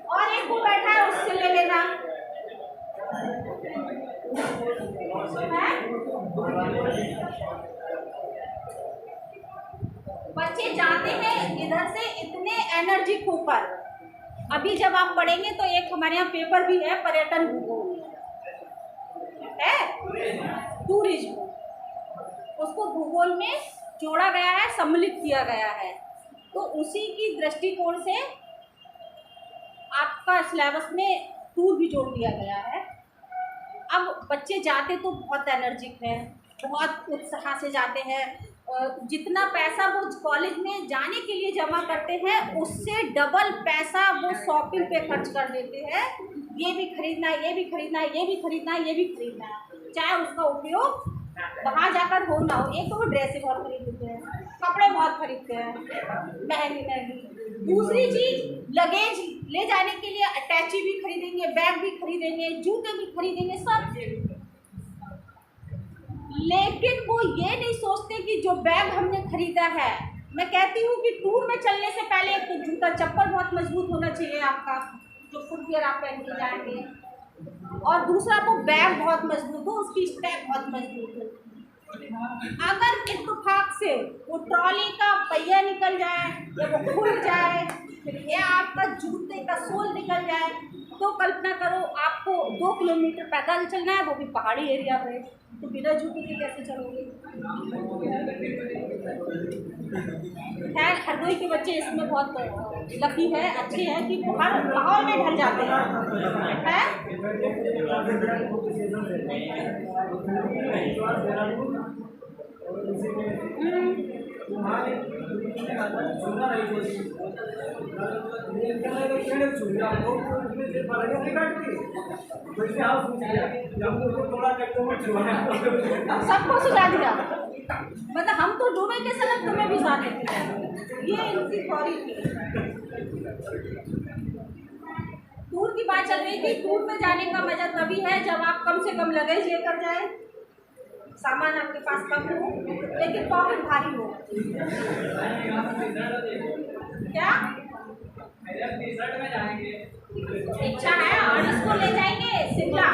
और एक वो बैठा है उससे ले लेना है। बच्चे जाते हैं इधर से इतने एनर्जी खोकर। अभी जब आप पढ़ेंगे तो एक हमारे यहाँ पेपर भी है, पर्यटन भूगोल है, टूरिज्म, उसको भूगोल में जोड़ा गया है, सम्मिलित किया गया है। तो उसी की दृष्टिकोण से आपका सिलेबस में टूर भी जोड़ दिया गया है। अब बच्चे जाते तो बहुत एनर्जिक हैं, बहुत उत्साह से जाते हैं। जितना पैसा वो कॉलेज में जाने के लिए जमा करते हैं उससे डबल पैसा वो शॉपिंग पे खर्च कर देते हैं। ये भी खरीदना है, ये भी खरीदना है, ये भी खरीदना है, ये भी खरीदना है, चाहे उसका उपयोग वहाँ जाकर हो ना हो। एक तो वो ड्रेसें बहुत खरीदते हैं, कपड़े बहुत खरीदते हैं महंगी महंगी। दूसरी चीज़, लगेज ले जाने के लिए अटैची भी खरीदेंगे, बैग भी खरीदेंगे, जूते भी खरीदेंगे, सब। लेकिन वो ये नहीं सोचते कि जो बैग हमने खरीदा है, मैं कहती हूँ कि टूर में चलने से पहले एक तो जूता चप्पल बहुत मजबूत होना चाहिए आपका, जो फुटवियर आप पहन के जाएंगे, और दूसरा वो बैग बहुत मजबूत हो, उसकी स्टेप बहुत मजबूत हो। अगर इत्तेफाक से वो ट्रॉली का पहिया निकल जाए या वो खुल जाए या आपका जूते का सोल निकल जाए, तो कल्पना करो आपको 2 किलोमीटर पैदल चलना है, वो भी पहाड़ी एरिया में, तो बिना जूते के कैसे चलोगे? खैर, हरदोई के बच्चे इसमें बहुत लकी है, अच्छे हैं कि हर माहौल में ढल जाते हैं। सबको सुझा दिया, मतलब हम तो डूबे के समय तुम्हें भी साथ लेते हैं। ये इनकी थ्योरी थी। टूर की बात चल रही थी। टूर में जाने का मजा तभी है जब आप कम से कम लगेज लेकर जाए, सामान आपके पास कम हो लेकिन पॉकेट भारी हो। क्या इच्छा है? और इसको ले जाएंगे शिमला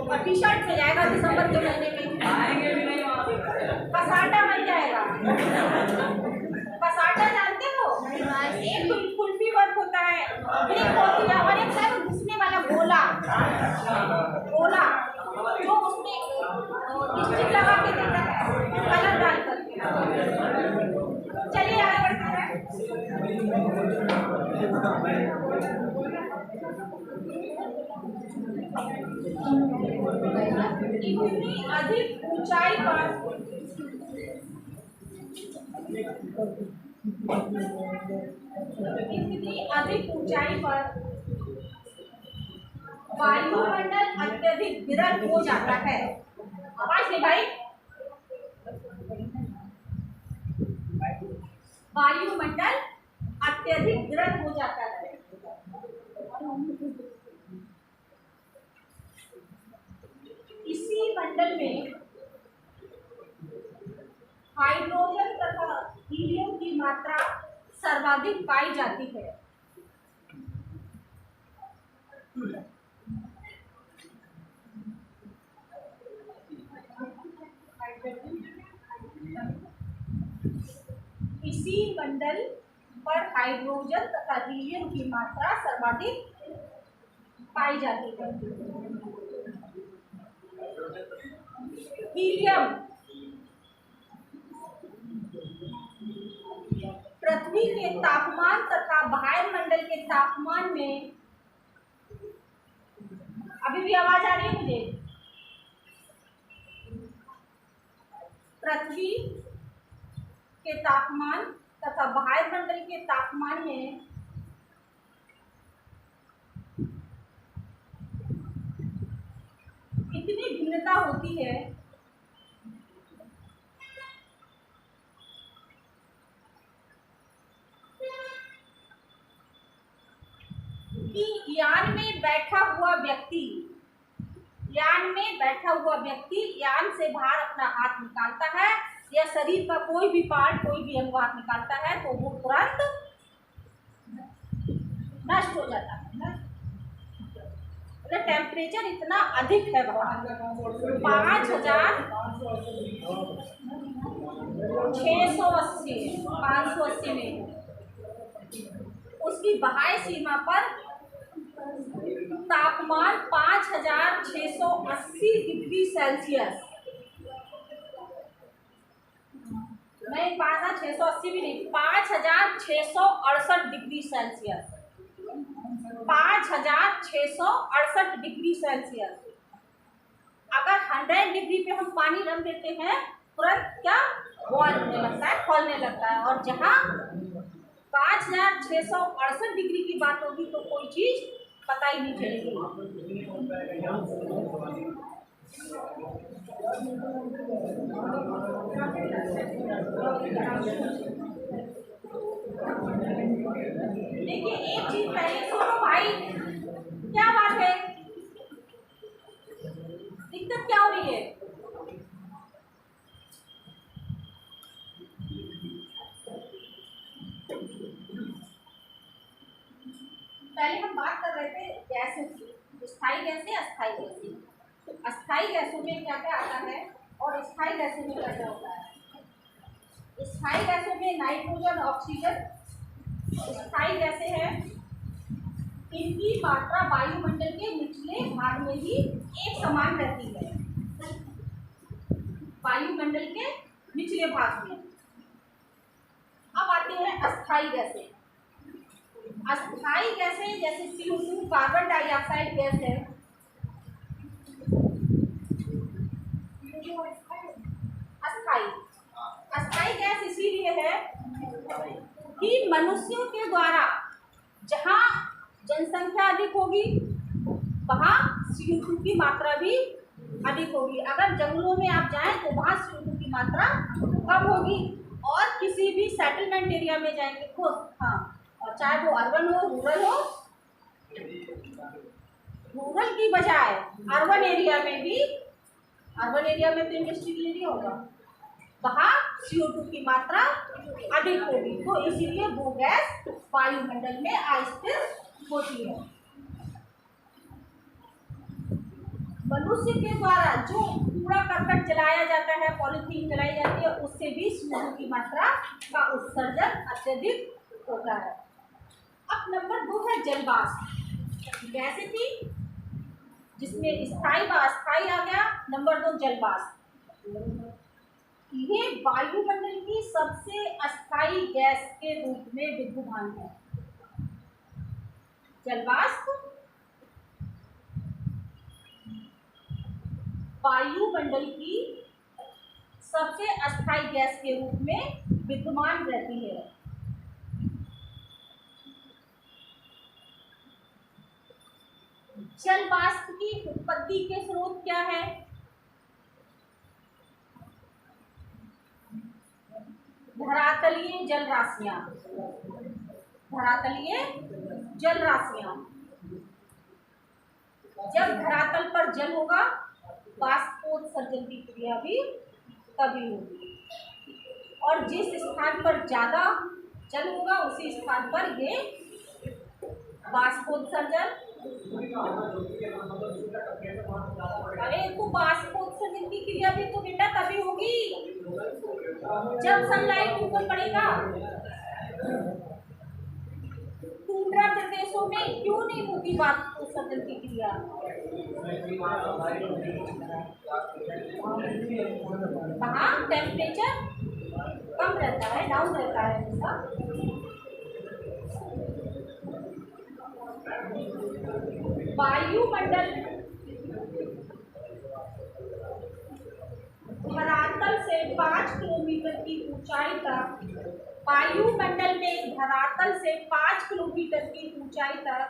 और टी शर्ट से जाएगा दिसंबर के महीने में, कसाटा बन जाएगा। कसाटा जानते हो? एक कुल्फी वर्क होता है, ब्रेक होती है, और एक है घुसने वाला गोला गोला जो उसमें लिपस्टिक लगा के देता है, कलर डाल करके। चलिए आगे बढ़ते हैं। इतनी अधिक ऊंचाई पर वायुमंडल अत्यधिक विरल हो जाता है। आवाज नहीं भाई। वायुमंडल अत्यधिक विरल हो जाता है। इसी मंडल में हाइड्रोजन तथा हीलियम की मात्रा सर्वाधिक पाई जाती है। इसी मंडल पर हाइड्रोजन तथा हीलियम की मात्रा सर्वाधिक पाई जाती है। हीलियम पृथ्वी के तापमान तथा वायुमंडल के तापमान में, अभी भी आवाज आ रही है मुझे? पृथ्वी के तापमान तथा वायुमंडल के तापमान में इतनी भिन्नता होती है कि यान में बैठा हुआ व्यक्ति यान से बाहर अपना हाथ निकालता है या शरीर का कोई भी पार्ट, कोई भी अंग बाहर निकालता है तो वो तुरंत नष्ट हो जाता है। टेम्परेचर इतना अधिक है वहाँ, 5,680 में उसकी बाह्य सीमा पर तापमान 5,680 डिग्री सेल्सियस, नहीं 5,680 भी नहीं, 5,668 डिग्री सेल्सियस, 5,668 डिग्री सेल्सियस। अगर 100 डिग्री पे हम पानी रख देते हैं तुरंत क्या बॉयल होने लगता है, खोलने लगता है। और जहाँ 5,668 डिग्री की बात होगी तो कोई चीज पता ही नहीं चलेगी। देखिए एक चीज पहले सुनो भाई, क्या बात है, दिक्कत क्या हो रही है? पहले हम बात कर रहे थे गैसों की, स्थायी गैसें, अस्थायी गैसें। तो अस्थायी गैसों में क्या क्या आता है और स्थायी गैसों में क्या क्या होता है? स्थायी गैसों में नाइट्रोजन, ऑक्सीजन स्थायी गैसें हैं। इनकी मात्रा वायुमंडल के निचले भाग में ही एक समान रहती है, वायुमंडल के निचले भाग में। अब आते हैं अस्थायी गैसें। अस्थायी गैसें जैसे CO2 कार्बन डाइऑक्साइड गैस है, अस्थायी गैस इसीलिए है कि मनुष्यों के द्वारा जहाँ जनसंख्या अधिक होगी वहाँ CO2 की मात्रा भी अधिक होगी। अगर जंगलों में आप जाएं तो वहाँ CO2 की मात्रा कम होगी। और किसी भी सेटलमेंट एरिया में जाएंगे तो हाँ, और चाहे वो अर्बन हो, रूरल हो, रूरल की बजाय अर्बन एरिया में भी, अर्बन एरिया में तो इंडस्ट्रियल एरिया होगा, वहाँ CO2 की मात्रा अधिक होगी। तो इसीलिए वो गैस वायुमंडल में अस्थिर होती है। मनुष्य के द्वारा जो कूड़ा करकट जलाया जाता है, पॉलीथीन जलाई जाती है, उससे भी CO2 की मात्रा का उत्सर्जन अत्यधिक होता है। अब नंबर 2 है जलवाष्प। गैसें थी जिसमें स्थायी व अस्थायी आ गया। नंबर 2 जलवाष्प। ये वायुमंडल की सबसे अस्थायी गैस के रूप में विद्यमान है। जलवाष्प वायुमंडल की सबसे अस्थायी गैस के रूप में विद्यमान रहती है। जलवाष्प की उत्पत्ति के स्रोत क्या है? धरातलीय जल राशियां। धरातलीय जल राशियां, जब धरातल पर जल होगा बाष्पोत्सर्जन की क्रिया भी तभी होगी। और जिस स्थान पर ज्यादा जल होगा उसी स्थान पर ये बाष्पोत्सर्जन। अरे तो बाष्पोत्सर्जन की क्रिया भी तो बेटा तभी होगी जब सनलाइट ऊपर पड़ेगा। टुंड्रा प्रदेशों में क्यों नहीं होती वाष्पोत्सर्जन की क्रिया? वहाँ टेम्परेचर कम रहता है, डाउन रहता है उसका। वायुमंडल धरातल से 5 किलोमीटर की ऊंचाई तक, वायुमंडल में धरातल से 5 किलोमीटर की ऊंचाई तक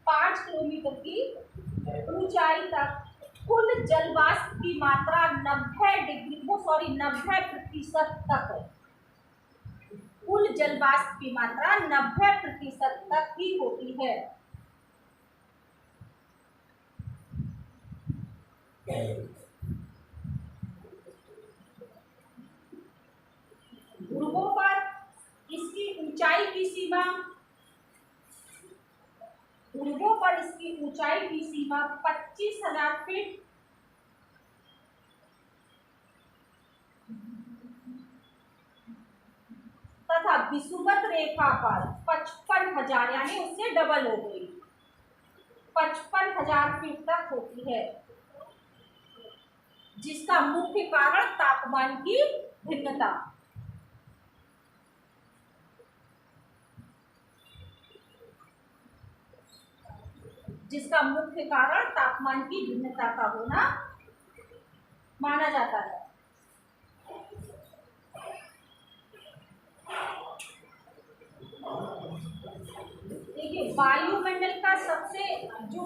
5 किलोमीटर की ऊंचाई तक कुल जलवाष्प की मात्रा 90% तक, कुल जलवाष्प की मात्रा 90% तक ही होती है। ध्रुवों पर इसकी ऊंचाई की सीमा, ध्रुवों पर इसकी ऊंचाई की सीमा 25,000 फीट तथा विषुवत रेखा पर 55,000 यानी उससे डबल हो गई, 55,000 फीट तक होती है, जिसका मुख्य कारण तापमान की भिन्नता। जिसका मुख्य कारण तापमान की भिन्नता का होना माना जाता है। देखिए, वायुमंडल का सबसे जो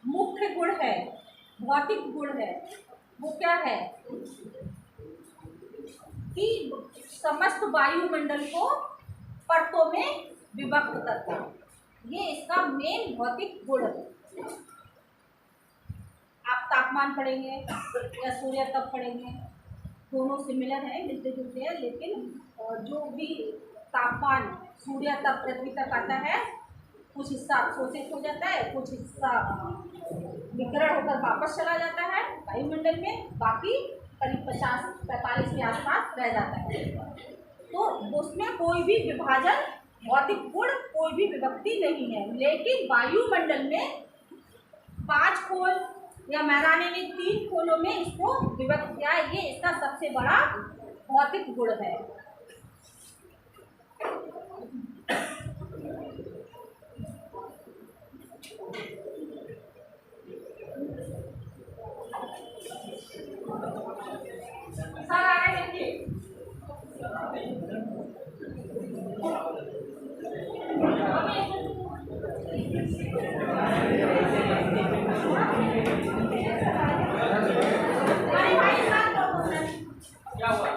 मुख्य गुण है, भौतिक गुण है, वो क्या है कि समस्त वायुमंडल को परतों में विभक्त करता है। ये इसका मेन भौतिक गुण है। आप तापमान पढ़ेंगे या सूर्य तप पढ़ेंगे, दोनों सिमिलर हैं, मिलते जुलते हैं, लेकिन जो भी तापमान सूर्य तप पृथ्वी तक आता है, कुछ हिस्सा अवशोषित हो जाता है, कुछ हिस्सा विकिरण होकर वापस चला जाता है वायुमंडल में, बाकी करीब 50-45 के आसपास रह जाता है। तो उसमें कोई भी विभाजन, भौतिक गुण, कोई भी विभक्ति नहीं है। लेकिन वायुमंडल में 5 खोल या मैदाने में 3 खोलों में इसको विभक्त किया है। ये इसका सबसे बड़ा भौतिक गुण है। सर आगे देखिए, क्या हुआ?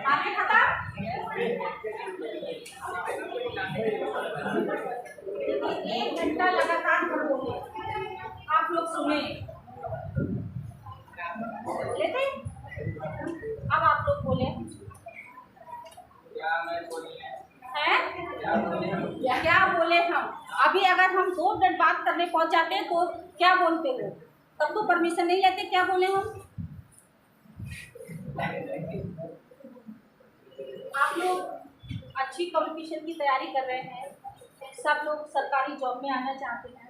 आगे खत्म। एक घंटा लगातार पढ़ोगे, आप लोग सुने लेते। अब आप लोग बोले हैं क्या बोले हम। अभी अगर हम 2 मिनट बात करने पहुंच जाते हैं तो क्या बोलते हो, तब तो परमिशन नहीं लेते। क्या बोले हम। आप लोग अच्छी कंपटीशन की तैयारी कर रहे हैं, सब लोग सरकारी जॉब में आना चाहते हैं,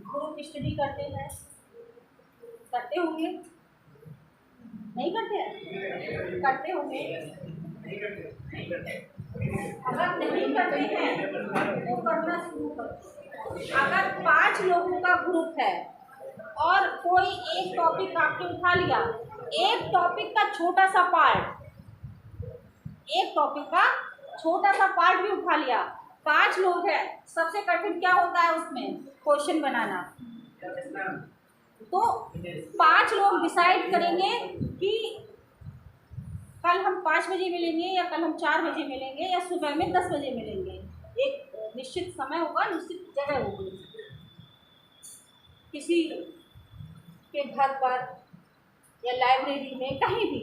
ग्रुप स्टडी करते हैं, करते होंगे नहीं करते हैं, करते होंगे। अगर नहीं करते हैं तो करना शुरू करो। अगर 5 लोगों का ग्रुप है और कोई एक टॉपिक आपने उठा लिया, एक टॉपिक का छोटा सा पार्ट, एक टॉपिक का छोटा सा पार्ट भी उठा लिया, 5 लोग हैं, सबसे कठिन क्या होता है उसमें, क्वेश्चन बनाना। तो 5 लोग डिसाइड करेंगे कि कल हम 5 बजे मिलेंगे या कल हम 4 बजे मिलेंगे या सुबह में 10 बजे मिलेंगे। एक निश्चित समय होगा, निश्चित जगह होगी, किसी के घर पर या लाइब्रेरी में, कहीं भी।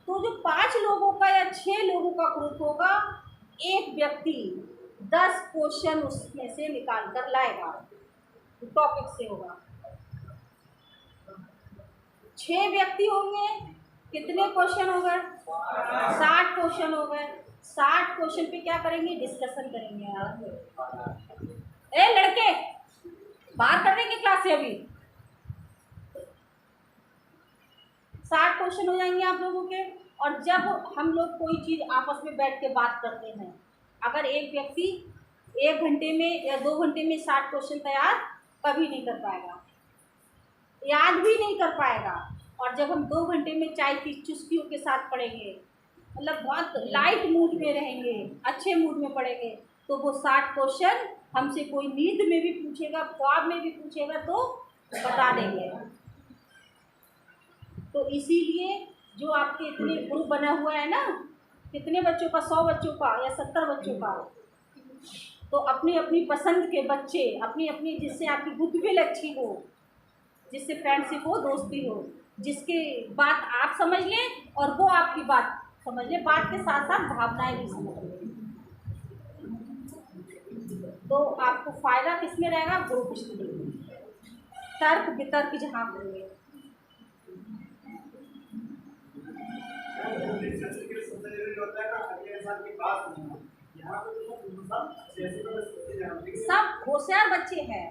तो जो 5 लोगों का या 6 लोगों का ग्रुप होगा, एक व्यक्ति 10 क्वेश्चन उसमें से निकाल कर लाएगा, टॉपिक से होगा। 6 व्यक्ति होंगे, कितने क्वेश्चन हो गए, 60 क्वेश्चन हो गए। 60 क्वेश्चन पे क्या करेंगे, डिस्कशन करेंगे। यार ए लड़के, बाहर कर देंगे क्लास से अभी। 60 क्वेश्चन हो जाएंगे आप लोगों के। और जब हम लोग कोई चीज़ आपस में बैठ के बात करते हैं, अगर एक व्यक्ति 1 घंटे में या 2 घंटे में 60 क्वेश्चन तैयार कभी नहीं कर पाएगा, याद भी नहीं कर पाएगा। और जब हम 2 घंटे में चाय की चुस्कियों के साथ पढ़ेंगे, मतलब बहुत लाइट मूड में रहेंगे, अच्छे मूड में पढ़ेंगे, तो वो 60 क्वेश्चन हमसे कोई नींद में भी पूछेगा, ख्वाब में भी पूछेगा तो बता देंगे। तो इसीलिए जो आपके इतने ग्रुप बना हुआ है ना, कितने बच्चों का, 100 बच्चों का या 70 बच्चों का, तो अपनी अपनी पसंद के बच्चे, अपनी अपनी, जिससे आपकी गुडविल अच्छी हो, जिससे फ्रेंडशिप हो, दोस्ती हो, जिसकी बात आप समझ लें और वो आपकी बात समझ ले, बात के साथ साथ भावनाएं भी समझ लें। तो आपको फ़ायदा किस में रहेगा? वो पिछले तर्क वितर्क जहाँ होंगे। सब होशियार बच्चे हैं।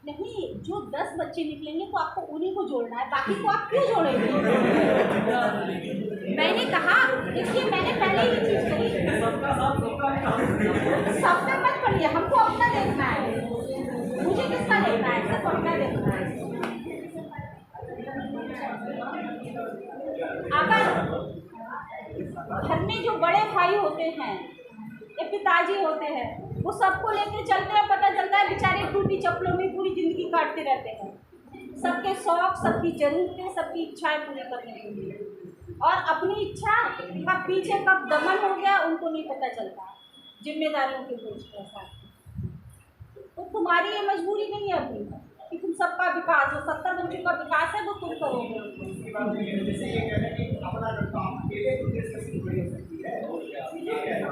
नहीं, जो 10 बच्चे निकलेंगे तो आपको उन्हीं को जोड़ना है, बाकी को आप क्यों जोड़ेंगे? मैंने कहा, देखिए मैंने पहले ही चीज़ कही, सबका मत पढ़िए, हमको अपना देखना है। मुझे किसका देखना है? सिर्फ अपना देखना है। अगर घर में जो बड़े भाई होते हैं या पिताजी होते हैं, वो सबको लेके चलते हैं, पता चलता है बेचारे टूटी चप्पलों में पूरी ज़िंदगी काटते रहते हैं, सबके शौक़, सबकी ज़रूरतें, सबकी इच्छाएं पूरी करने के लिए, और अपनी इच्छा का पीछे कब दमन हो गया उनको नहीं पता चलता, जिम्मेदारियों के बोझ के साथ। तो तुम्हारी ये मजबूरी नहीं है अभी कि तुम सबका विकास हो, 70 बच्चों का विकास है वो तुम करोगे।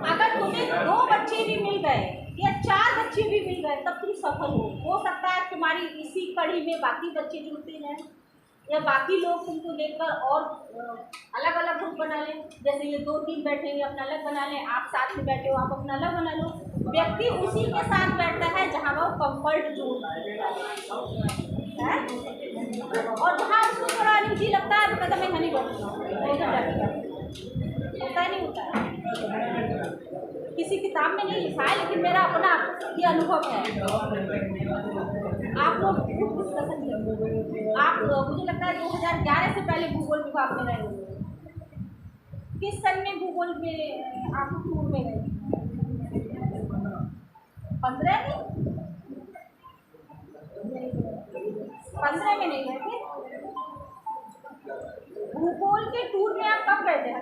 अगर तुम्हें 2 बच्चे भी मिल गए या 4 बच्चे भी मिल गए तब तुम सफल हो सकता है तुम्हारी इसी कड़ी में बाकी बच्चे जुड़ते हैं या बाकी लोग तुमको लेकर और अलग अलग ग्रुप बना लें। जैसे ये 2-3 बैठेंगे अपना अलग बना लें, आप साथ में बैठे हो आप अपना अलग बना लो। व्यक्ति उसी के साथ बैठता है जहाँ वो कंफर्ट जोन है, और जहाँ उसको थोड़ा अनईजी लगता है तो कहता मैं नहीं बैठूँगा, होता ही नहीं होता है। किसी किताब में नहीं लिखा है, लेकिन मेरा अपना ये अनुभव है। आप लोग खूब डिस्कशन करेंगे। आप मुझे लगता है 2011 से पहले भूगोल विभाग में रहे होंगे। किस सन में भूगोल में आप टूर में गए? 15 में? 15 में नहीं गए थे? भूगोल के टूर में आप कब गए थे?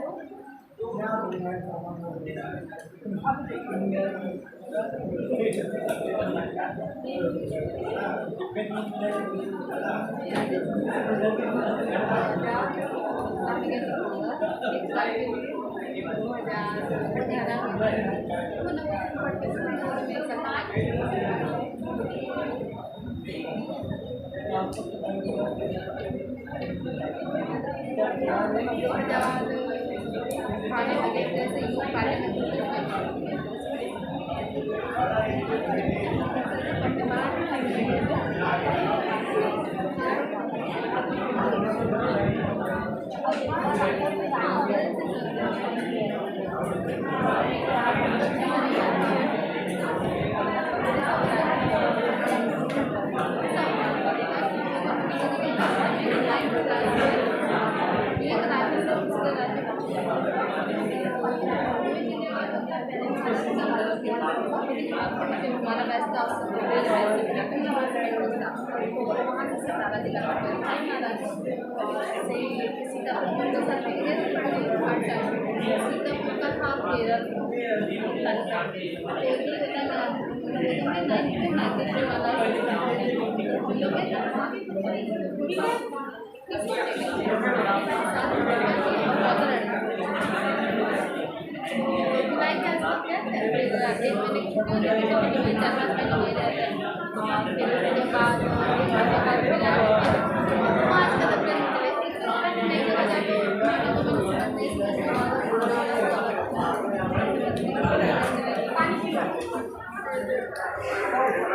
खाने लगे जैसे यूँ खाने हमारा वैसा सीतापुर तो सर सीतापुर का था केरल